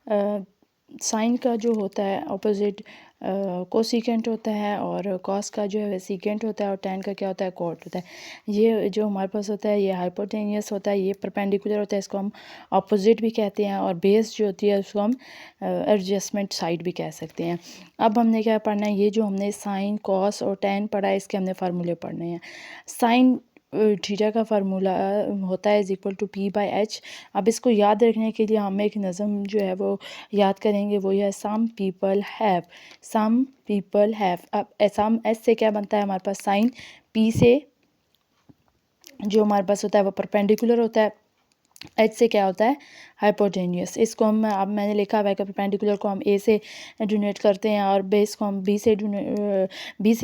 Sign का जो होता है अपोजिट कोसिकेंट होता है, और कॉस का जो है सीकेंट होता है, और टेन का क्या होता है, कोट होता है। ये जो हमारे पास होता है ये हाइपोटेनियस होता है, ये परपेंडिकुलर होता है, इसको हम अपोजिट भी कहते हैं, और बेस जो होती है उसको हम एडजस्टमेंट साइड भी कह सकते हैं। अब हमने क्या पढ़ना है, ये जो हमने साइन कॉस और टेन पढ़ा है इसके हमने फार्मूले पढ़ने हैं। साइन थीटा का फार्मूला होता है =p/h। अब इसको याद रखने के लिए हम एक नज़म जो है वो याद करेंगे, वो है some people have. Some people have. अब सम एस से क्या बनता है हमारे पास, साइन पी से जो हमारे पास होता है वो परपेंडिकुलर होता है, एच से क्या होता है, हाइपोटेनियस। इसको हम, अब मैंने लिखा हुआ है कि परपेंडिकुलर को हम ए से डोनेट करते हैं, और बेस को हम बी से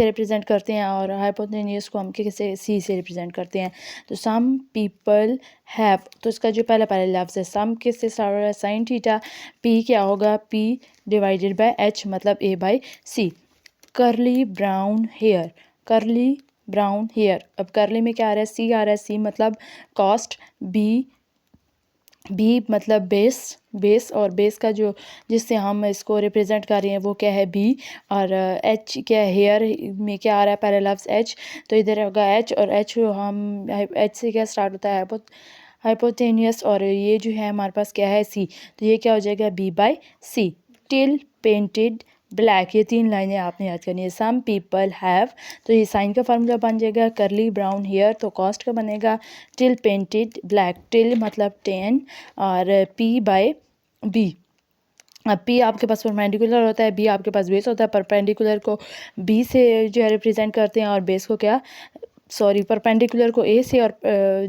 रिप्रेजेंट करते हैं, और हाइपोटेनियस को हम किससे, सी से रिप्रेजेंट करते हैं। तो सम पीपल हैव, तो इसका जो पहले लफ्ज़ है सम किससे स्टार्ट हो रहा है, साइन थीटा। पी क्या होगा, पी डिवाइडेड बाय एच मतलब a/c। करली ब्राउन हेयर, करली ब्राउन हेयर। अब करली में क्या आ रहा है, सी आ रहा है, सी मतलब कॉस्ट, बी मतलब बेस और बेस का जो जिससे हम इसको रिप्रेजेंट कर रहे हैं वो क्या है, बी। और एच क्या है, हेयर में क्या आ रहा है, पहले लफ्ज़ एच, तो इधर होगा एच, और एच हम एच से क्या स्टार्ट होता है, हाइपोटेनियस, और ये जो है हमारे पास क्या है, सी, तो ये क्या हो जाएगा, b/c। टिल पेंटेड ब्लैक, ये 3 लाइनें आपने याद करनी है। सम पीपल हैव, तो ये साइन का फार्मूला बन जाएगा, करली ब्राउन हेयर तो कॉस्ट का बनेगा, टिल पेंटेड ब्लैक, टिल मतलब 10, और p/b। अब पी आपके पास परपेंडिकुलर होता है, बी आपके पास बेस होता है, परपेंडिकुलर को बी से जो है रिप्रेजेंट करते हैं, और बेस को क्या, परपेंडिकुलर को ए से, और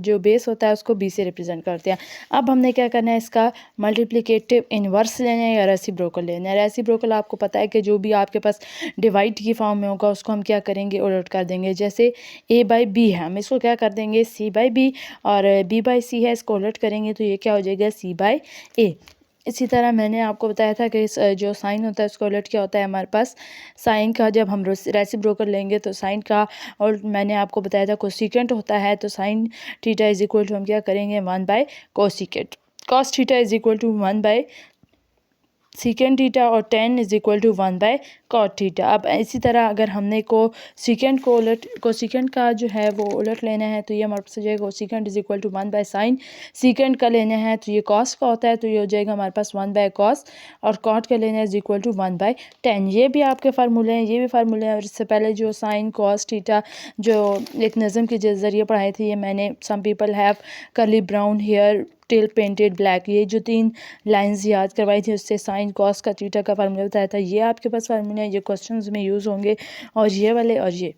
जो बेस होता है उसको बी से रिप्रेजेंट करते हैं। अब हमने क्या करना है, इसका मल्टीप्लिकेटिव इन्वर्स लेना है या रेसिप्रोकल लेना है। रेसिप्रोकल आपको पता है कि जो भी आपके पास डिवाइड की फॉर्म में होगा उसको हम क्या करेंगे, उलट कर देंगे। जैसे a/b है, हम इसको क्या कर देंगे, c/b, और b/c है, इसको उलट करेंगे तो ये क्या हो जाएगा, c/a। इसी तरह मैंने आपको बताया था कि जो साइन होता है उसका उलट क्या होता है हमारे पास, साइन का जब हम रेसिप्रोकल लेंगे तो साइन का, और मैंने आपको बताया था कोसिकेंट होता है, तो sine theta is equal to हम क्या करेंगे, 1/कोसिकेंट। Cos theta is equal to 1/सीकेंट थीटा, और 10 इज इक्वल टू 1/कॉट थीटा। अब इसी तरह अगर हमने कोसिकेंट का जो है वो उलट लेना है तो ये हमारे पास हो जाएगा, कोसिकेंट इज इक्वल टू 1/साइन। सीकेंट का लेना है तो ये कॉस का होता है, तो ये हो जाएगा हमारे पास 1/कॉस, और कॉट का लेना है इज इक्वल टू 1/10। ये भी आपके फार्मूले हैं, ये भी फार्मूले हैं। और इससे पहले जो साइन कॉस थीटा जो एक नज़म के ज़रिए पढ़ाए थे, ये मैंने some people have curly brown hair till painted black, ये जो 3 लाइंस याद करवाई थी उससे साइन कॉस का थीटा का फार्मूला बताया था। ये आपके पास फार्मूला है, ये क्वेश्चंस में यूज़ होंगे, और ये वाले और ये।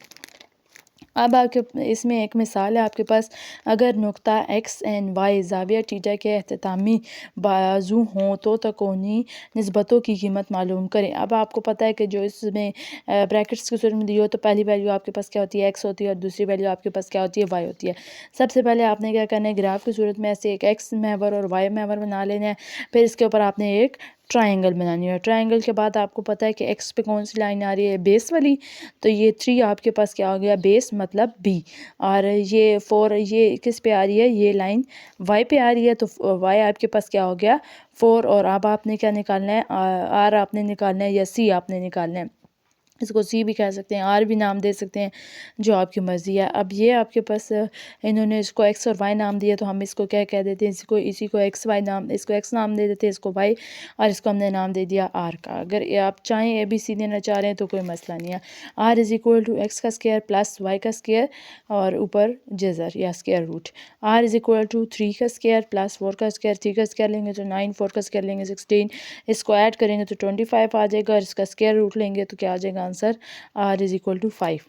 अब आपके इसमें एक मिसाल है आपके पास, अगर नुक्ता एक्स एंड वाई ज़ाविया थीटा के अख्तामी बाजू हों तो तकोनी निस्बतों की कीमत मालूम करें। अब आपको पता है कि जो इसमें ब्रैकेट्स की सूरत में दी हो तो पहली वैल्यू आपके पास क्या होती है, एक्स होती है, और दूसरी वैल्यू आपके पास क्या होती है, वाई होती है। सबसे पहले आपने क्या करना है, ग्राफ की सूरत में ऐसे एक एक्स महवर और वाई महवर बना लेना है। फिर इसके ऊपर आपने एक ट्रायंगल बनानी है। ट्रायंगल के बाद आपको पता है कि एक्स पे कौन सी लाइन आ रही है, बेस वाली, तो ये 3 आपके पास क्या हो गया, बेस मतलब बी। और ये 4 ये किस पे आ रही है, ये लाइन वाई पे आ रही है, तो वाई आपके पास क्या हो गया, 4। और अब आपने क्या निकालना है, आर आपने निकालना है या सी आपने निकालना है। इसको सी भी कह सकते हैं, आर भी नाम दे सकते हैं, जो आपकी मर्ज़ी है। अब ये आपके पास इन्होंने इसको एक्स और वाई नाम दिया, तो हम इसको क्या कह देते हैं, इसी को एक्स वाई नाम, इसको एक्स नाम दे देते हैं, इसको वाई, और इसको हमने नाम दे दिया आर का। अगर आप चाहें ए बी सी देना चाह रहे हैं तो कोई मसला नहीं है। R is equal to X का स्क्वायर प्लस वाई का स्क्वायर, और ऊपर जज़र या square root. R is equal to 3 का स्क्वायर प्लस 4 का स्क्वायर, 3 का स्क्वायर लेंगे तो 9, 4 का स्क्वायर लेंगे 16, इसको ऐड करेंगे तो 25 आ जाएगा, और इसका स्क्वायर रूट लेंगे तो क्या आ जाएगा answer, R is equal to 5।